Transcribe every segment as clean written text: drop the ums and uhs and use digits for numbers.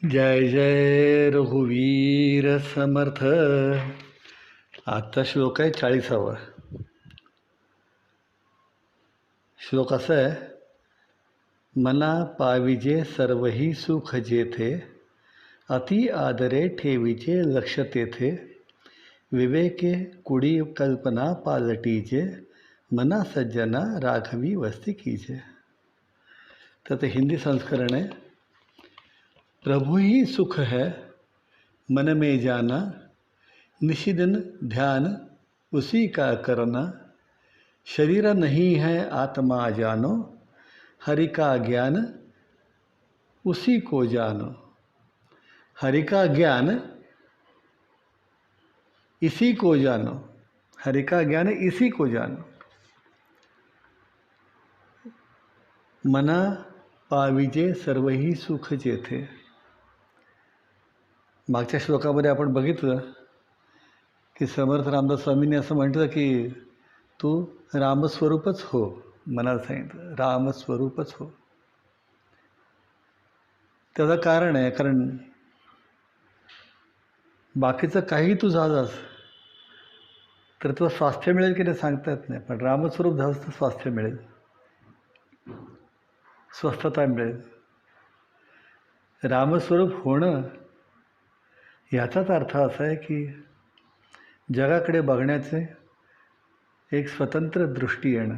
जय जय रघुवीर समर्थ. आजचा श्लोक आहे 40वा. श्लोक असा आहे, मना पाविजे सर्वही सुख जेथे, अति आदरे ठेवीचे लक्ष तेथे, विवेके कुडी कल्पना पालटीचे, मना सज्जना राघवी वस्ती कीजे. तर ते हिंदी संस्करण आहे. प्रभु ही सुख है मन में जाना, निशिदिन ध्यान उसी का करना, शरीर नहीं है आत्मा जानो, हरि का ज्ञान उसी को जानो. हरि का ज्ञान इसी को जानो. हरि का ज्ञान इसी को जानो. मना पाविजे सर्वही सुख जेथे. मागच्या श्लोकामध्ये आपण बघितलं की समर्थ रामदास स्वामींनी असं म्हटलं की तू रामस्वरूपच हो. मनाला सांगितलं रामस्वरूपच हो. त्याचं कारण आहे, कारण बाकीचं काही तू झालंस तर तुला स्वास्थ्य मिळेल की नाही सांगता येत नाही, पण रामस्वरूप झालंस तर स्वास्थ्य मिळेल, स्वस्थता मिळेल. रामस्वरूप होणं याचाच अर्थ असा आहे की जगाकडे बघण्याचे एक स्वतंत्र दृष्टी येणं.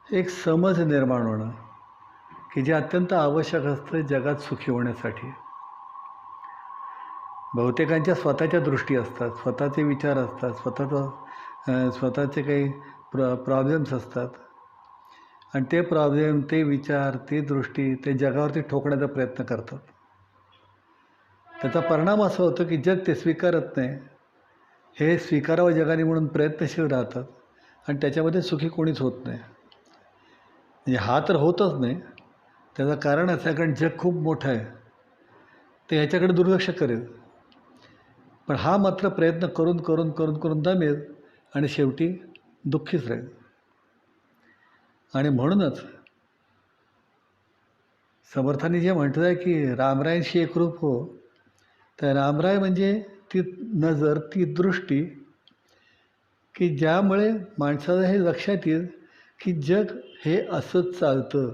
एक समज निर्माण होणं की जे अत्यंत आवश्यक असतं जगात सुखी होण्यासाठी. बहुतेकांच्या स्वतःच्या दृष्टी असतात, स्वतःचे विचार असतात, स्वतःचे काही प्रॉब्लेम्स असतात, आणि ते प्रॉब्लेम, ते विचार, ती दृष्टी ते जगावरती ठोकण्याचा प्रयत्न करतात. त्याचा परिणाम असा होतो की जग ते स्वीकारत नाही. हे स्वीकारावं जगाने म्हणून प्रयत्नशील राहतात आणि त्याच्यामध्ये सुखी कोणीच होत नाही. म्हणजे हा तर होतच नाही. त्याचं कारण असं आहे कारण जग खूप मोठं आहे, ते ह्याच्याकडे दुर्लक्ष करेल. पण हा मात्र प्रयत्न करून करून करून करून दमेल आणि शेवटी दुःखीच राहील. आणि म्हणूनच समर्थांनी जे म्हटलं आहे की रामरायांशी एकरूप हो, तर रामराय म्हणजे ती नजर, ती दृष्टी की ज्यामुळे माणसाला हे लक्षात येईल की जग हे असंच चालतं.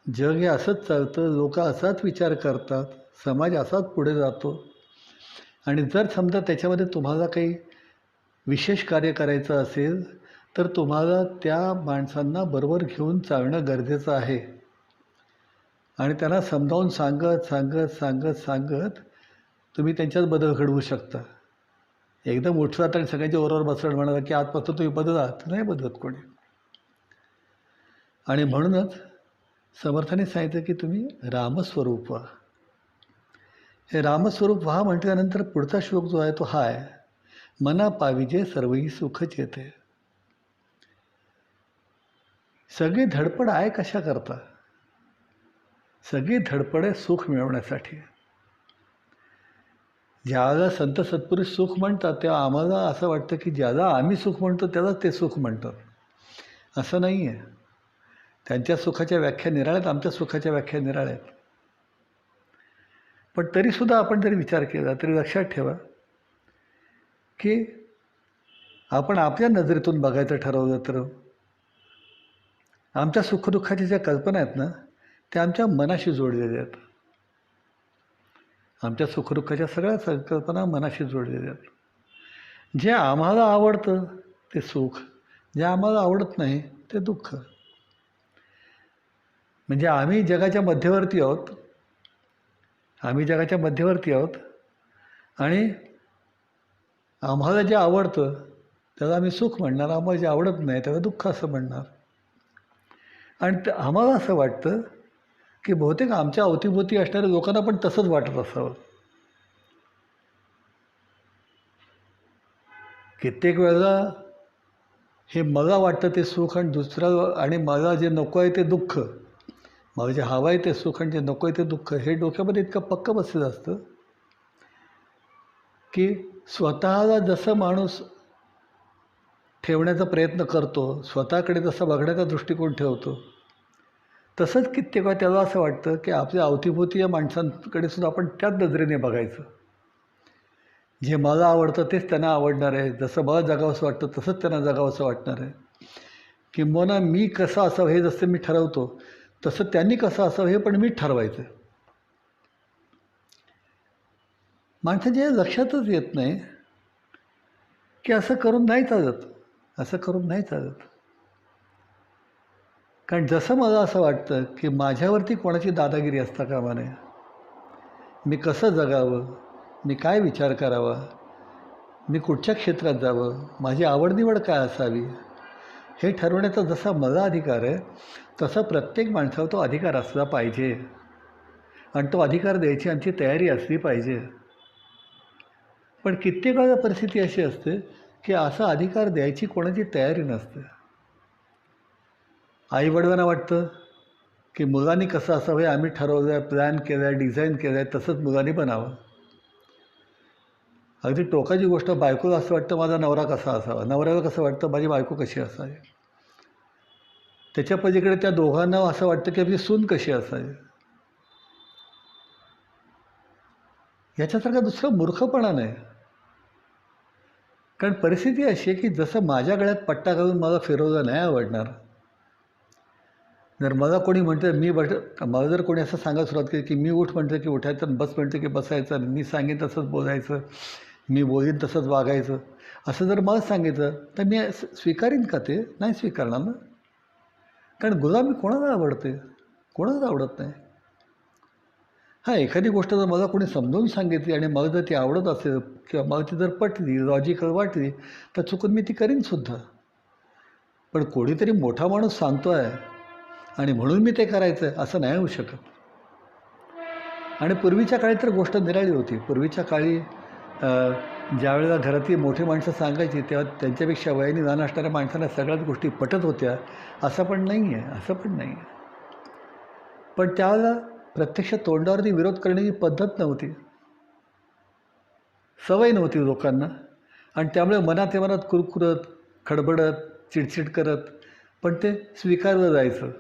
जग हे असंच चालतं, लोक असाच विचार करतात, समाज असाच पुढे जातो. आणि जर समजा त्याच्यामध्ये तुम्हाला काही विशेष कार्य करायचं असेल तर तुम्हाला त्या माणसांना बरोबर घेऊन चालणं गरजेचं आहे. आणि त्यांना समजावून सांगत सांगत सांगत सांगत तुम्ही त्यांच्यात बदल घडवू शकता. एकदम उठलात आणि सगळ्यांच्या बरोबर बसलं म्हणाला की आजपासून तुम्ही बदलात, नाही बदलत कोणी. आणि म्हणूनच समर्थाने सांगितलं की तुम्ही रामस्वरूप व्हा. हे रामस्वरूप व्हा म्हटल्यानंतर पुढचा श्लोक जो आहे तो हा आहे, मना पाविजे सर्वही सुख जेथे. सगळी धडपड आहे कशा करता? सगळी धडपड आहे सुख मिळवण्यासाठी. ज्याला संत सत्पुरुष सुख म्हणतात तेव्हा आम्हाला असं वाटतं की ज्याला आम्ही सुख म्हणतो त्यालाच ते सुख म्हणतात. असं नाही आहे. त्यांच्या सुखाच्या व्याख्या निराळ्या आहेत, आमच्या सुखाच्या व्याख्या निराळ्या आहेत. पण तरीसुद्धा आपण जरी विचार केला तरी लक्षात ठेवा की आपण आपल्या नजरेतून बघायचं ठरवलं तर आमच्या सुखदुःखाच्या ज्या कल्पना आहेत ना त्या आमच्या मनाशी जोडलेल्या आहेत. आमच्या सुखदुःखाच्या सगळ्या संकल्पना मनाशी जोडलेल्या आहेत. जे आम्हाला आवडतं ते सुख, जे आम्हाला आवडत नाही ते दुःख. म्हणजे आम्ही जगाच्या मध्यवर्ती आहोत. आम्ही जगाच्या मध्यवर्ती आहोत आणि आम्हाला जे आवडतं त्याला आम्ही सुख म्हणणार, आम्हाला जे आवडत नाही त्याला दुःख असं म्हणणार. आणि आम्हाला असं वाटतं की बहुतेक आमच्या अवतीभोवती असणाऱ्या लोकांना पण तसंच वाटत असावं. कित्येक वेळेला हे मला वाटतं ते सुख आणि आणि मला जे नको आहे ते दुःख, मला जे हवं आहे ते सुख आणि जे नको आहे ते दुःख, हे डोक्यामध्ये इतकं पक्कं बसलेलं असतं की स्वतःला जसं माणूस ठेवण्याचा प्रयत्न करतो, स्वतःकडे जसा बघण्याचा दृष्टिकोन ठेवतो, तसंच कित्येक वेळा त्याला असं वाटतं की आपल्या अवतीभोवती या माणसांकडे सुद्धा आपण त्याच नजरेने बघायचं. जे मला आवडतं तेच त्यांना आवडणार आहे, जसं मला जगावंसं वाटतं तसंच त्यांना जगावंसं वाटणार आहे. किंबहुना मी कसं असावं हे जसं मी ठरवतो तसं त्यांनी कसं असावं हे पण मीच ठरवायचं. माणसाच्या लक्षातच येत नाही की असं करून नाही चालत, असं करून नाही चालत. कारण जसं मला असं वाटतं की माझ्यावरती कोणाची दादागिरी असता कामा नये. मी कसं जगावं, मी काय विचार करावा, मी कुठच्या क्षेत्रात जावं, माझी आवडनिवड काय असावी, हे ठरवण्याचा जसा मला अधिकार आहे तसा प्रत्येक माणसाला तो अधिकार असला पाहिजे आणि तो अधिकार द्यायची आमची तयारी असली पाहिजे. पण कित्येक वेळा परिस्थिती अशी असते की असा अधिकार द्यायची कोणाची तयारी नसते. आईवडिलांना वाटतं की मुलांनी कसं असावं हे आम्ही ठरवलं आहे, प्लॅन केलं आहे, डिझाईन केलं आहे, तसंच मुलांनी बनावं. अगदी टोकाची गोष्ट, बायकोला असं वाटतं माझा नवरा कसा असावा, नवऱ्याला कसं वाटतं माझी बायको कशी असावी. त्याच्या पलीकडे त्या दोघांना असं वाटतं की आपली सून कशी असावी. याच्यासारखा दुसरा मूर्खपणा नाही. कारण परिस्थिती अशी आहे की जसं माझ्या गळ्यात पट्टा घालून मला फिरवलं नाही आवडणार. जर मला कोणी म्हणतं मला जर कोणी असं सांगायला सुरुवात केली की मी उठ म्हटलं की उठायचं, बस म्हटलं की बसायचं, मी सांगेन तसंच बोलायचं, मी बोलीन तसंच वागायचं, असं जर मला सांगितलं तर मी स्वीकारीन का? ते नाही स्वीकारणार ना. कारण गुलामी कोणाला आवडते? कोणालाच आवडत नाही. हां, एखादी गोष्ट जर मला कोणी समजावून सांगितली आणि मला जर ती आवडत असेल किंवा मला ती जर पटली, लॉजिकल वाटली, तर चुकून मी ती करीनसुद्धा. पण कोणीतरी मोठा माणूस सांगतो आहे आणि म्हणून मी ते करायचं आहे असं नाही होऊ शकत. आणि पूर्वीच्या काळी तर गोष्ट निराळी होती. पूर्वीच्या काळी ज्यावेळेला घरातली मोठी माणसं सांगायची तेव्हा त्यांच्यापेक्षा वयाने लहान असणाऱ्या माणसांना सगळ्याच गोष्टी पटत होत्या, असं पण नाही आहे, असं पण नाही आहे. पण त्यावेळेला प्रत्यक्ष तोंडावरती विरोध करण्याची पद्धत नव्हती, सवय नव्हती लोकांना. आणि त्यामुळे मनात कुरकुरत, खडबडत, चिडचिड करत पण ते स्वीकारलं जायचं.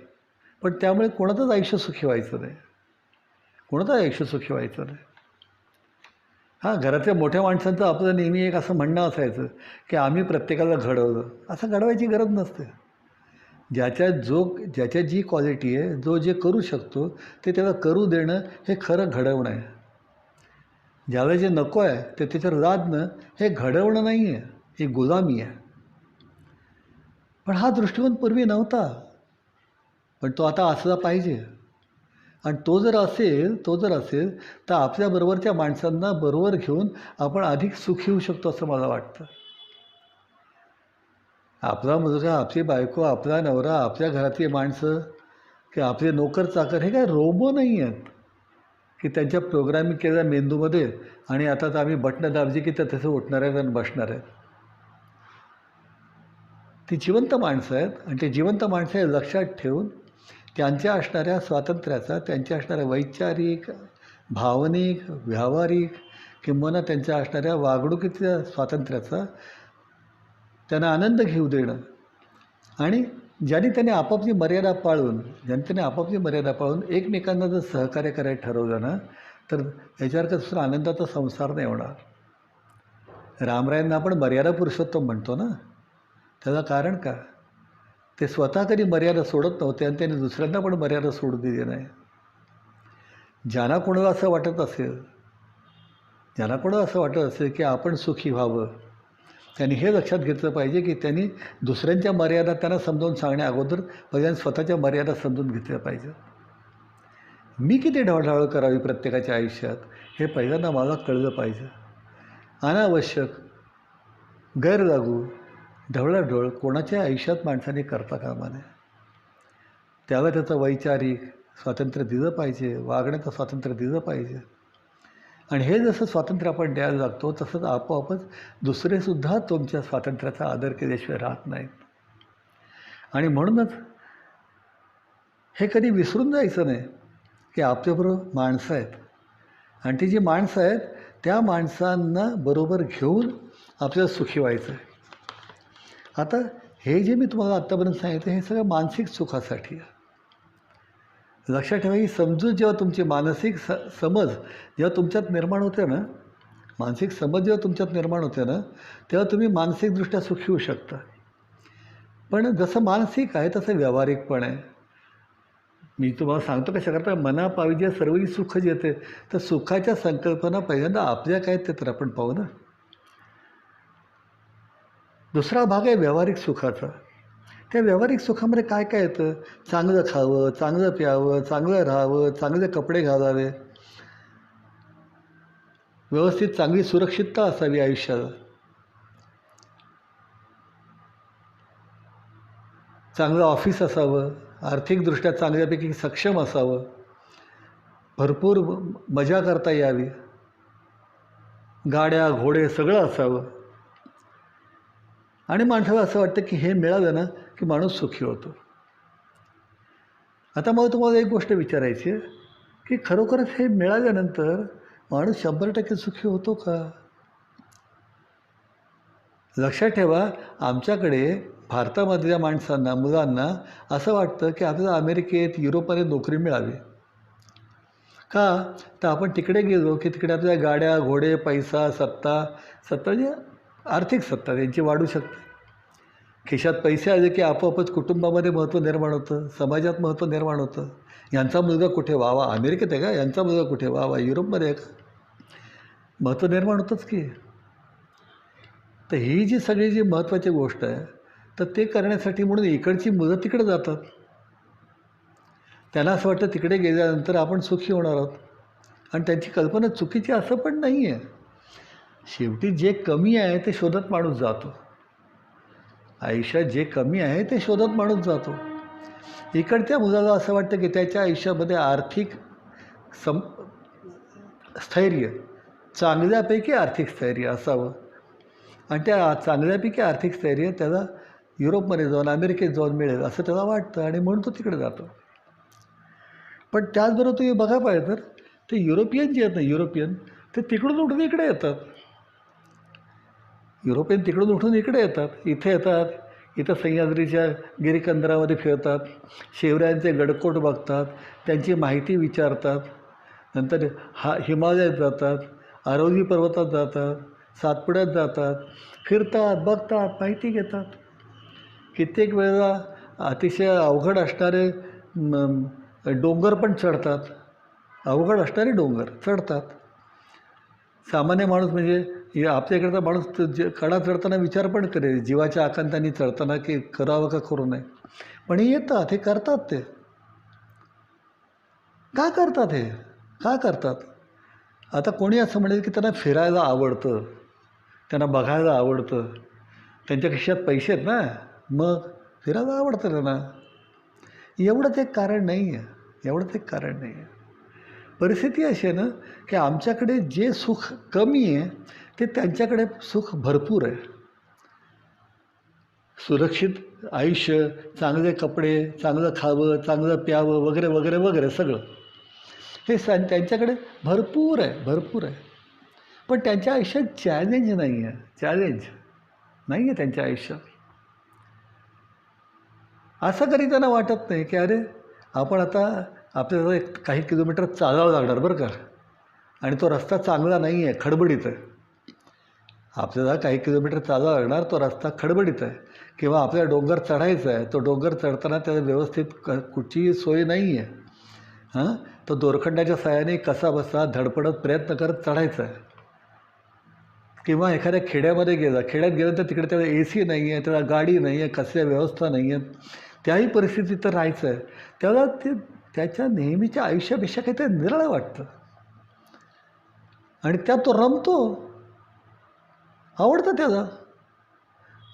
पण त्यामुळे कोणाचंच आयुष्य सुखी व्हायचं नाही, कोणाचंच आयुष्य सुखी व्हायचं नाही. हां, घरातल्या मोठ्या माणसांचं आपलं नेहमी एक असं म्हणणं असायचं की आम्ही प्रत्येकाला घडवलं. असं घडवायची गरज नसते. ज्याच्यात जी क्वालिटी आहे, जो जे करू शकतो ते त्याला करू देणं हे खरं घडवणं आहे. ज्याला जे नको आहे ते त्याच्यावर लादणं हे घडवणं नाही आहे, ही गुलामी आहे. पण हा दृष्टिकोन पूर्वी नव्हता, पण तो आता असला पाहिजे. आणि तो जर असेल तर आपल्याबरोबरच्या माणसांना बरोबर घेऊन आपण अधिक सुखी होऊ शकतो असं मला वाटतं. आपला मुलगा, आपली बायको, आपला नवरा, आपल्या घरातली माणसं किंवा आपले नोकर चाकर हे काय रोबो नाही आहेत की त्यांच्या प्रोग्रामिंग केल्या मेंदूमध्ये आणि आता तर आम्ही बटणं दाबली की ते तसं उठणार आहेत आणि बसणार आहेत. ती जिवंत माणसं आहेत आणि ते जिवंत माणसं हे लक्षात ठेवून त्यांच्या असणाऱ्या स्वातंत्र्याचा, त्यांच्या असणाऱ्या वैचारिक, भावनिक, व्यावहारिक किंबहुना त्यांच्या असणाऱ्या वागणुकीतल्या स्वातंत्र्याचा त्यांना आनंद घेऊ देणं. आणि ज्यांनी आपापली मर्यादा पाळून एकमेकांना जर सहकार्य करायला ठरवलं ना, तर याच्यासारखा दुसरा आनंदाचा संसार नाही होणार. रामरायांना आपण मर्यादा पुरुषोत्तम म्हणतो ना, त्याला कारण का? ते स्वतः कधी मर्यादा सोडत नव्हते आणि त्यांनी दुसऱ्यांना पण मर्यादा सोडू दिली नाही. ज्यांना कोणाला असं वाटत असेल की आपण सुखी व्हावं, त्यांनी हे लक्षात घेतलं पाहिजे की त्यांनी दुसऱ्यांच्या मर्यादा त्यांना समजावून सांगण्या अगोदर पहिल्यांदा स्वतःच्या मर्यादा समजून घेतल्या पाहिजे. मी किती ढवळाढवळ करावी प्रत्येकाच्या आयुष्यात हे पहिल्यांदा मला कळलं पाहिजे. अनावश्यक, गैरलागू, ढवळाढवळ कोणाच्या आयुष्यात माणसाने करता कामा नये. त्याला त्याचं वैचारिक स्वातंत्र्य दिलं पाहिजे, वागण्याचं स्वातंत्र्य दिलं पाहिजे. आणि हे जसं स्वातंत्र्य आपण द्यायला लागतो तसंच आपोआपच दुसरेसुद्धा तुमच्या स्वातंत्र्याचा आदर केल्याशिवाय राहत नाहीत. आणि म्हणूनच हे कधी विसरून जायचं नाही की आपल्याबरोबर माणसं आहेत आणि ती जी माणसं आहेत त्या माणसांना बरोबर घेऊन आपल्याला सुखी व्हायचं आहे. आता हे जे मी तुम्हाला आत्तापर्यंत सांगितलं हे सगळं मानसिक सुखासाठी आहे. लक्षात ठेवा, ही समजूत जेव्हा तुमची मानसिक समज जेव्हा तुमच्यात निर्माण होते ना, मानसिक समज जेव्हा तुमच्यात निर्माण होते ना, तेव्हा तुम्ही मानसिकदृष्ट्या सुखी होऊ शकता. पण जसं मानसिक आहे तसं व्यावहारिक पण आहे. मी तुम्हाला सांगतो कशाकरता, मनापाविजे सर्वही सुख जेते. तर सुखाच्या संकल्पना पहिल्यांदा आपल्या काय ते तर आपण पाहू ना. दुसरा भाग आहे व्यावहारिक सुखाचा. त्या व्यावहारिक सुखामध्ये काय काय येतं? चांगलं खावं, चांगलं प्यावं, चांगलं राहावं, चांगले कपडे घालावे, व्यवस्थित चांगली सुरक्षितता असावी आयुष्याला, चांगलं ऑफिस असावं, आर्थिकदृष्ट्या चांगल्यापैकी सक्षम असावं, भरपूर मजा करता यावी, गाड्या घोडे सगळं असावं. आणि माणसाला असं वाटतं की हे मिळालं ना की माणूस सुखी होतो. आता मला तुम्हाला एक गोष्ट विचारायची आहे की खरोखरच हे मिळाल्यानंतर माणूस 100% सुखी होतो का? लक्षात ठेवा, आमच्याकडे भारतामधल्या माणसांना, मुलांना असं वाटतं की आपल्याला अमेरिकेत, युरोपमध्ये नोकरी मिळावी. का? तर आपण तिकडे गेलो की तिकडे आपल्या गाड्या, घोडे, पैसा, सत्ता म्हणजे आर्थिक सत्ता त्यांची वाढू शकते. खिशात पैसे आले की आपोआपच कुटुंबामध्ये महत्त्व निर्माण होतं, समाजात महत्त्व निर्माण होतं. यांचा मुलगा कुठे? वा वा, अमेरिकेत आहे का? यांचा मुलगा कुठे? वा वा, युरोपमध्ये आहे का? महत्त्व निर्माण होतंच की. तर ही जी सगळी जी महत्त्वाची गोष्ट आहे, तर ते करण्यासाठी म्हणून इकडची मुलं तिकडे जातात. त्यांना असं वाटतं तिकडे गेल्यानंतर आपण सुखी होणार आहोत. आणि त्यांची कल्पना चुकीची असं पण नाही आहे. शेवटी जे कमी आहे ते शोधत माणूस जातो. आयुष्यात जे कमी आहे ते शोधत माणूस जातो. इकडच्या मुलाला असं वाटतं की त्याच्या आयुष्यामध्ये आर्थिक स्थैर्य, चांगल्यापैकी आर्थिक स्थैर्य असावं. आणि त्या चांगल्यापैकी आर्थिक स्थैर्य त्याला युरोपमध्ये जाऊन, अमेरिकेत जाऊन मिळेल असं त्याला वाटतं आणि म्हणून तो तिकडे जातो. पण त्याचबरोबर तुम्ही बघा पाहिजे तर ते युरोपियन जे आहेत ना, युरोपियन, ते तिकडून उठून इकडे येतात. युरोपियन तिकडून उठून इकडे येतात, इथे येतात, इथं सह्याद्रीच्या गिरीकंदरामध्ये फिरतात, शिवरायांचे गडकोट बघतात, त्यांची माहिती विचारतात, नंतर हिमालयात जातात, अरवली पर्वतात जातात, सातपुड्यात जातात, फिरतात, बघतात, माहिती घेतात. कित्येक वेळेला अतिशय अवघड असणारे डोंगर पण चढतात, अवघड असणारे डोंगर चढतात. सामान्य माणूस म्हणजे आपल्या इकडचा माणूस कडा चढताना विचार पण करेल, जीवाच्या आकांताने चढताना की करावं का करू नये. पण हे येतात, हे करतात. ते का करतात? हे का करतात? आता कोणी असं म्हणेल की त्यांना फिरायला आवडतं, त्यांना बघायला आवडतं, त्यांच्या खिशात पैसे आहेत ना, मग फिरायला आवडतं त्यांना. एवढंच एक कारण नाही आहे, एवढंच एक कारण नाही आहे. परिस्थिती अशी आहे ना की आमच्याकडे जे सुख कमी आहे ते त्यांच्याकडे सुख भरपूर आहे. सुरक्षित आयुष्य, चांगले कपडे, चांगलं खावं, चांगलं प्यावं, वगैरे वगैरे वगैरे सगळं हे त्यांच्याकडे भरपूर आहे, भरपूर आहे. पण त्यांच्या आयुष्यात चॅलेंज नाही आहे, चॅलेंज नाही आहे त्यांच्या आयुष्यात. असं कधी त्यांना वाटत नाही की अरे आपण आता आपल्याला काही किलोमीटर चालावं लागणार बरं का, आणि तो रस्ता चांगला नाही आहे, खडबडीत आहे. आपल्याला काही किलोमीटर चालावं लागणार, तो रस्ता खडबडीत आहे, किंवा आपल्याला डोंगर चढायचा आहे, तो डोंगर चढताना त्याला व्यवस्थित कुठचीही सोय नाही आहे. तो दोरखंडाच्या साहाय्याने कसाबसा धडपडत प्रयत्न करत चढायचा आहे. किंवा एखाद्या खेड्यामध्ये खेड्यात गेल्यानंतर तिकडे त्याला AC नाही आहे, त्याला गाडी नाही आहे, कसल्या व्यवस्था नाही आहेत, त्याही परिस्थितीत तर राहायचं आहे. त्याला ते त्याच्या नेहमीच्या आयुष्यापेक्षा काहीतरी निराळं वाटतं आणि त्यात तो रमतो, आवडतं त्याला.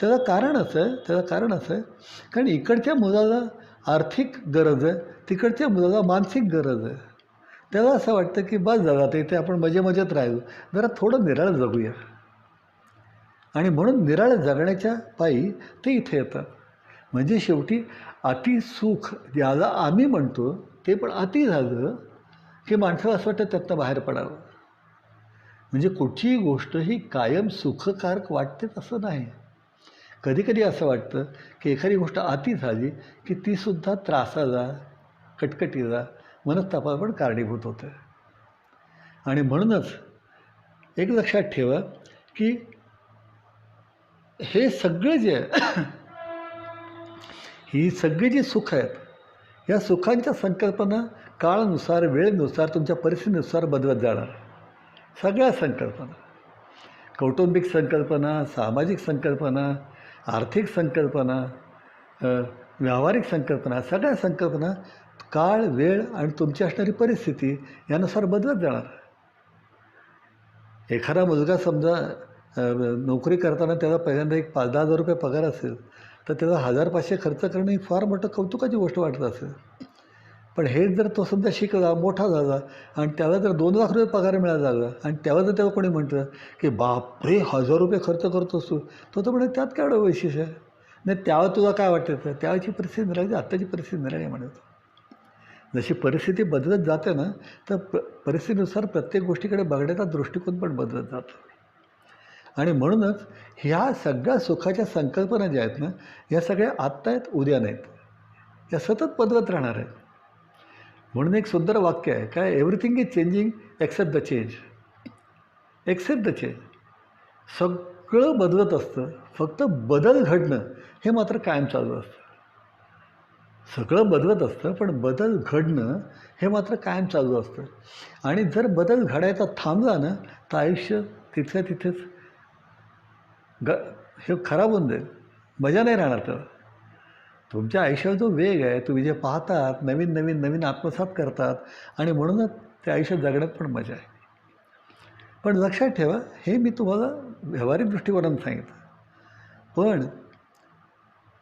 त्याला कारण असं आहे कारण इकडच्या मुलाला आर्थिक गरज आहे, तिकडच्या मुलाला मानसिक गरज आहे. त्याला असं वाटतं की बस झालं, आता इथे आपण मजेत राहिलो, जरा थोडं निराळं जगूया. आणि म्हणून निराळं जगण्याच्या पायी ते इथे येतात. म्हणजे शेवटी अतिसुख ज्याला आम्ही म्हणतो ते पण अति झालं की माणसाला असं वाटतं त्यातनं बाहेर पडावं. म्हणजे कुठचीही गोष्ट ही कायम सुखकारक वाटतेच असं नाही. कधीकधी असं वाटतं की एखादी गोष्ट अति झाली की तीसुद्धा त्रासाला, कटकटीला, मनस्तापाला पण कारणीभूत होते. आणि म्हणूनच एक लक्षात ठेवा की हे सगळं जे आहे ही सगळी जी सुख आहेत या सुखांच्या संकल्पना काळानुसार, वेळेनुसार, तुमच्या परिस्थितीनुसार बदलत जाणार. सगळ्या संकल्पना, कौटुंबिक संकल्पना, सामाजिक संकल्पना, आर्थिक संकल्पना, व्यावहारिक संकल्पना, सगळ्या संकल्पना काळ, वेळ आणि तुमची असणारी परिस्थिती यानुसार बदलत जाणार. एखादा मुलगा समजा नोकरी करताना त्याला पहिल्यांदा एक 5-10 हजार रुपये पगार असेल तर त्याला 1,000-500 खर्च करणं ही फार मोठं कौतुकाची गोष्ट वाटत असेल. पण हेच जर तो समजा शिकला, मोठा झाला आणि त्याला जर 2 लाख रुपये पगार मिळायला लागला आणि त्याला जर त्याला कोणी म्हटलं की बापरे 1,000 रुपये खर्च करतोस तू, तो म्हणे त्यात काय एवढं वैशिष्ट्य आहे. नाही त्यावेळेला तुला काय वाटायचं, त्यावेळेची परिस्थिती निराळी, आत्ताची परिस्थिती निराळी म्हणत. जशी परिस्थिती बदलत जाते ना तर परिस्थितीनुसार प्रत्येक गोष्टीकडे बघण्याचा दृष्टिकोन पण बदलत जातो. आणि म्हणूनच ह्या सगळ्या सुखाच्या संकल्पना ज्या आहेत ना या सगळ्या आत्ता आहेत, उद्या नाहीत. या सतत बदलत राहणार आहेत. म्हणून एक सुंदर वाक्य आहे काय, everything is changing except the change. Except the change. सगळं बदलत असतं, फक्त बदल घडणं हे मात्र कायम चालू असतं. सगळं बदलत असतं पण बदल घडणं हे मात्र कायम चालू असतं. आणि जर बदल घडायचा थांबला ना तर आयुष्य तिथल्या तिथेच हे खराब होऊन जाईल, मजा नाही राहणार. तर तुमच्या आयुष्यात जो वेग आहे, तुम्ही जे पाहतात, नवीन नवीन नवीन आत्मसात करतात आणि म्हणूनच त्या आयुष्यात जगण्यात पण मजा आहे. पण लक्षात ठेवा, हे मी तुम्हाला व्यावहारिक दृष्टिकोनातून सांगितलं. पण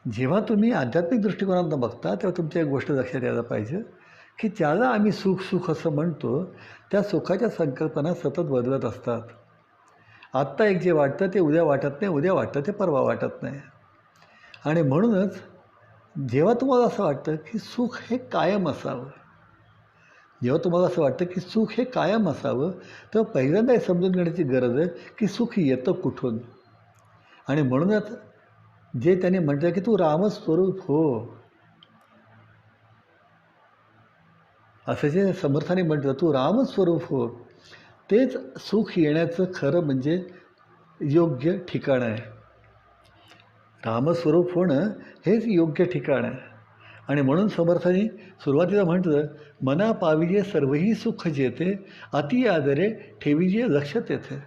जेव्हा तुम्ही आध्यात्मिक दृष्टिकोनातून बघता तेव्हा तुमच्या एक गोष्ट लक्षात यायला पाहिजे की ज्याला आम्ही सुख सुख असं म्हणतो त्या सुखाच्या संकल्पना सतत बदलत असतात. आत्ता एक जे वाटतं ते उद्या वाटत नाही, उद्या वाटतं ते परवा वाटत नाही. आणि म्हणूनच जेव्हा तुम्हाला असं वाटतं की सुख हे कायम असावं, जेव्हा तुम्हाला असं वाटतं की सुख हे कायम असावं तेव्हा पहिल्यांदा हे समजून घेण्याची गरज आहे की सुख येतं कुठून. आणि म्हणूनच जे त्यांनी म्हटलं की तू रामस्वरूप हो, असं जे समर्थाने म्हटलं तू रामस्वरूप हो, तेच सुख येण्याचं खरं म्हणजे योग्य ठिकाण आहे. रामस्वरूप होणं हेच योग्य ठिकाण आहे. आणि म्हणून समर्थांनी सुरुवातीला म्हटलं, मना पाविजे सर्वही सुख जेथे, अति आदरे ठेविजे लक्ष तेथे.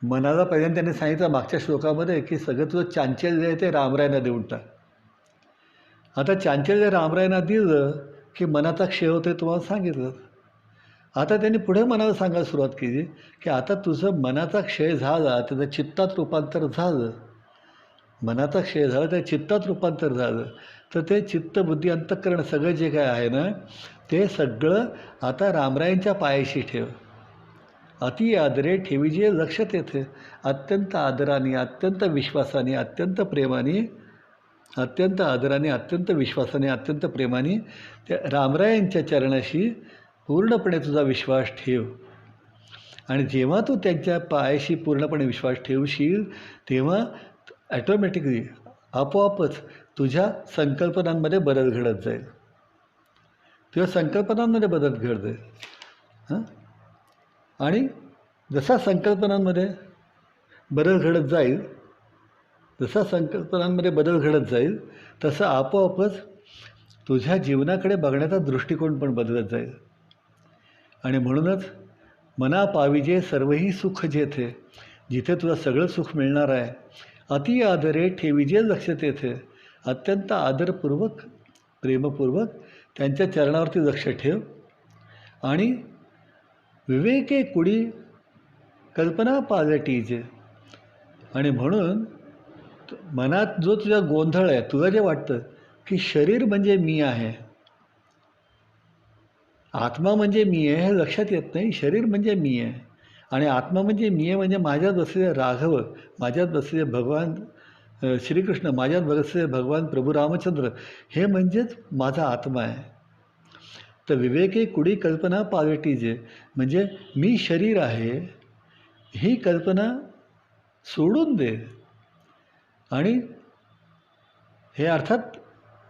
मनाला पहिल्यांदा त्यांनी सांगितलं मागच्या श्लोकामध्ये की सगळं तुझं चांचल्य आहे ते रामरायांना देऊन टाक. आता चांचल्य रामरायांना दिलं की मनाचा क्षय होते तुम्हाला सांगितलं. आता त्यांनी पुढे मनाला सांगायला सुरुवात केली की आता तुझं मनाचा क्षय झाला, त्याचं चित्तात रूपांतर झालं, मनाचा क्षय झाला त्या चित्तात रूपांतर झालं तर ते चित्त बुद्धी अंतःकरण सगळं जे काय आहे ना ते सगळं आता रामरायांच्या पायाशी ठेव. अति आदरे ठेविजे लक्ष तेथे. अत्यंत आदराने, अत्यंत विश्वासाने, अत्यंत प्रेमाने, अत्यंत आदराने, अत्यंत विश्वासाने, अत्यंत प्रेमाने त्या रामरायांच्या चरणाशी पूर्णपणे तुझा विश्वास ठेव. आणि जेव्हा तू त्यांच्या पायाशी पूर्णपणे विश्वास ठेवशील तेव्हा ॲटोमॅटिकली आपोआपच तुझ्या संकल्पनांमध्ये बदल घडत जाईल. तुझ्या संकल्पनांमध्ये बदल घडत जाईल. आणि जसा संकल्पनांमध्ये बदल घडत जाईल, जसा संकल्पनांमध्ये बदल घडत जाईल तसं आपोआपच तुझ्या जीवनाकडे बघण्याचा दृष्टिकोन पण बदलत जाईल. आणि म्हणूनच मना पाविजे सर्वही सुख जेथे, जिथे तुला सगळं सुख मिळणार आहे, अति आदरे ठेविजे लक्ष तेथे. अत्यंत आदरपूर्वक, प्रेमपूर्वक त्यांच्या चरणावरती लक्ष ठेव. आणि विवेके कुडी कल्पना पालटीजे. आणि म्हणून मनात जो तुझा गोंधळ आहे, तुला जे वाटतं की शरीर म्हणजे मी आहे, आत्मा म्हणजे मी आहे हे लक्षात येत नाही. शरीर म्हणजे मी आहे आणि आत्मा म्हणजे मी आहे, म्हणजे माझ्यात बसलेले राघव, माझ्यात बसलेले भगवान श्रीकृष्ण, माझ्यात बसलेले भगवान प्रभू रामचंद्र हे म्हणजेच माझा आत्मा आहे. तर विवेके कुडी कल्पना पालटीजे म्हणजे मी शरीर आहे ही कल्पना सोडून दे. आणि हे अर्थात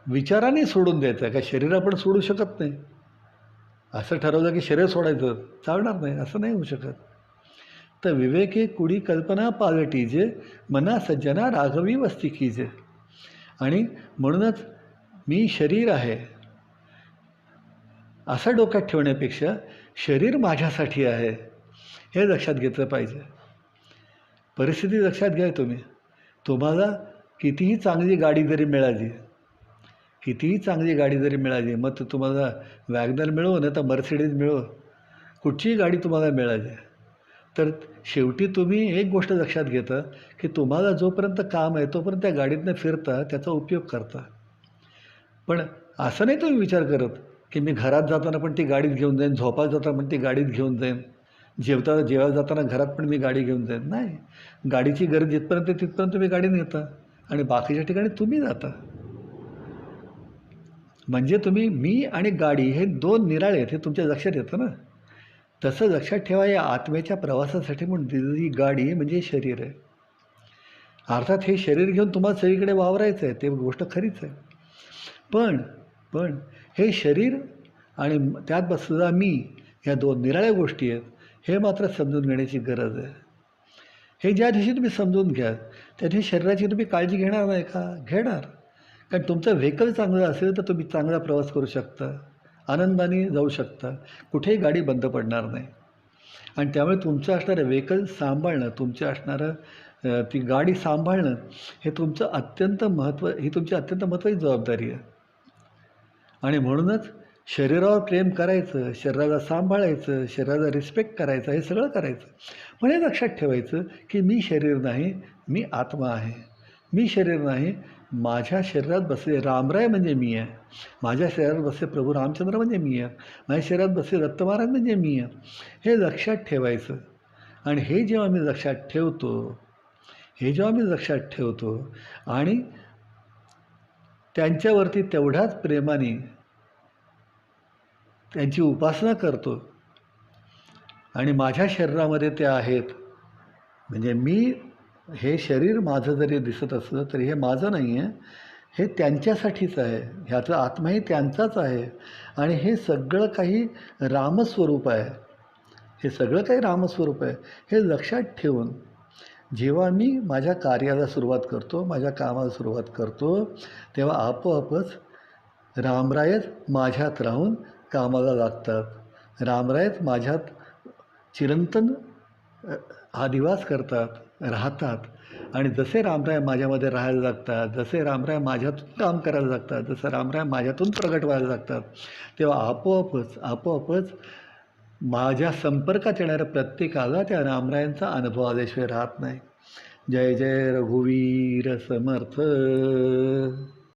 विचाराने सोडून द्यायचं आहे, का शरीर आपण सोडू शकत नाही. असं ठरवलं की शरीर सोडायचं चालणार नाही, असं नाही होऊ शकत. तर विवेके कुडी कल्पना पालटीजे, मना सज्जना राघवी वस्ती कीजे. आणि म्हणूनच मी शरीर आहे असं डोक्यात ठेवण्यापेक्षा शरीर माझ्यासाठी आहे हे लक्षात घेतलं पाहिजे. परिस्थिती लक्षात घ्या तुम्ही. तुम्हाला कितीही चांगली गाडी जरी मिळाली, कितीही चांगली गाडी जरी मिळाली, मग तुम्हाला वॅगनर मिळो ना तर मर्सिडीज मिळो, कुठचीही गाडी तुम्हाला मिळाली, तर शेवटी तुम्ही एक गोष्ट लक्षात घेता की तुम्हाला जोपर्यंत काम आहे तोपर्यंत त्या गाडीतनं फिरता, त्याचा उपयोग करता. पण असं नाही तुम्ही विचार करत की मी घरात जाताना पण ती गाडीत घेऊन जाईन, झोपायला जाताना पण ती गाडीत घेऊन जाईन, जेवायला जाताना घरात पण मी गाडी घेऊन जाईन. नाही, गाडीची गरज जिथपर्यंत तिथपर्यंत तुम्ही गाडी नेता आणि बाकीच्या ठिकाणी तुम्ही जाता. म्हणजे तुम्ही मी आणि गाडी हे दोन निराळे आहेत हे तुमच्या लक्षात येतं ना. तसं लक्षात ठेवा, या आत्म्याच्या प्रवासासाठी म्हणून दिलेली गाडी म्हणजे शरीर आहे. अर्थात हे शरीर घेऊन तुम्हाला सगळीकडे वावरायचं आहे, ते गोष्ट खरीच आहे. पण पण हे शरीर आणि त्यात बसलेला मी, ह्या दोन निराळ्या गोष्टी आहेत हे मात्र समजून घेण्याची गरज आहे. हे ज्या दिवशी तुम्ही समजून घ्याल त्या दिवशी शरीराची तुम्ही काळजी घेणार नाही का? घेणार. कारण तुमचं व्हेकल चांगलं असेल तर तुम्ही चांगला प्रवास करू शकता, आनंदाने जाऊ शकता, कुठेही गाडी बंद पडणार नाही. आणि त्यामुळे तुमचं असणारं व्हेकल सांभाळणं, तुमचं असणारं ती गाडी सांभाळणं हे तुमचं ही तुमची अत्यंत महत्त्वाची जबाबदारी आहे. आणि म्हणूनच शरीरावर प्रेम करायचं, शरीराला सांभाळायचं, शरीराला रिस्पेक्ट करायचा, हे सगळं करायचं. पण हे लक्षात ठेवायचं की मी शरीर नाही, मी आत्मा आहे. मी शरीर नाही, माझ्या शरीरात बसले रामराय म्हणजे मी आहे, माझ्या शरीरात बसले प्रभू रामचंद्र म्हणजे मी आहे, माझ्या शरीरात बसले दत्त महाराज म्हणजे मी आहे, हे लक्षात ठेवायचं. आणि हे जेव्हा मी लक्षात ठेवतो आणि त्यांच्यावरती तेवढ्याच प्रेमाने त्यांची उपासना करतो आणि माझ्या शरीरामध्ये ते आहेत, म्हणजे हे शरीर माझं जरी दिसत असलं तरी हे माझं नाही आहे, हे त्यांच्यासाठीच आहे, ह्याचा आत्माही त्यांचाच आहे. आणि हे सगळं काही रामस्वरूप आहे, हे लक्षात ठेवून जेव्हा मी माझ्या कार्याला सुरुवात करतो, माझ्या कामाला सुरुवात करतो, तेव्हा आपोआपच रामरायच माझ्यात राहून कामाला लागतात. रामरायच माझ्यात चिरंतन आदिवास करतात, राहतात. आणि जसे रामराय माझ्यामध्ये राहायला लागतात, जसे रामराय माझ्यातून काम करायला लागतात, जसं रामराय माझ्यातून प्रगट व्हायला लागतात, तेव्हा आपोआपच माझ्या संपर्कात येणाऱ्या प्रत्येकाला त्या रामरायांचा अनुभव आल्याशिवाय राहत नाही. जय जय रघुवीर समर्थ.